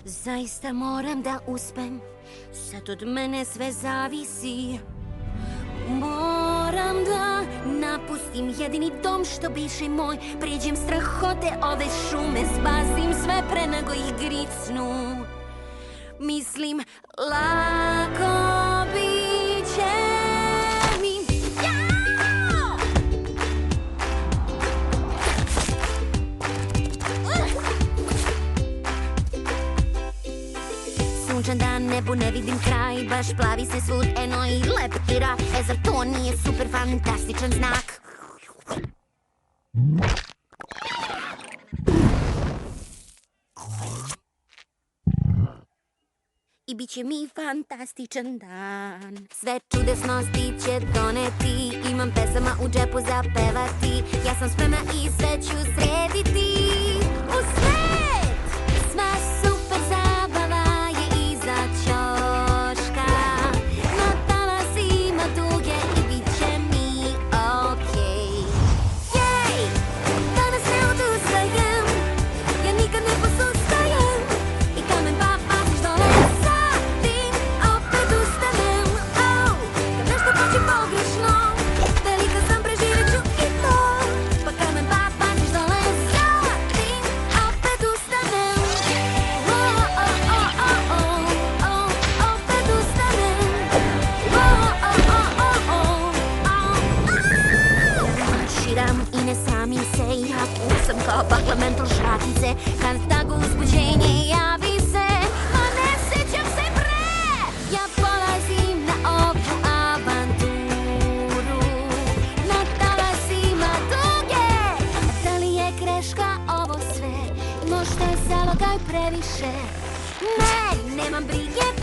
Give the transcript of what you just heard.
Zaista moram da uspem, sad od mene sve zavisi. Moram da napustim jedini dom što biše moj, prijeđem strahote ove šume, spasim sve pre nego ih gricnu. Mislim, lako biće mi. Sunčan dan, nebu ne vidim kraj, baš plavi se svud eno i leptira. Zar to nije super fantastičan znak? I bit će mi fantastičan dan. Sve čudesnosti će doneti, imam pesama u džepu za pevati. Ja sam spremna i sve ću srediti. U svet! Sva super zabava je iza ćoška. Na talasima duge i bit će mi okej. Jej! Danas ne odustajem, ja nikad ne posustajem. I kamen papa što sadim, opet ustanem. Oh, kad nešto pođe pogrešno, velika sam, preživjet ću i to. Pa kamen papa što sadim, opet ustanem. Oh, oh, oh, oh, oh, oh, opet ustanem. Oh, oh, oh, oh, oh, oh. Marširam i ne samim se, ja kusam kao parlamentol žratice. Kad tako uzbuđenje javi se, a ne sjećam se pre. Ja polazim na ovu avanturu, na talasima duge. Da li je greška ovo sve? Možda je zalogaj previše. Ne, nemam brige.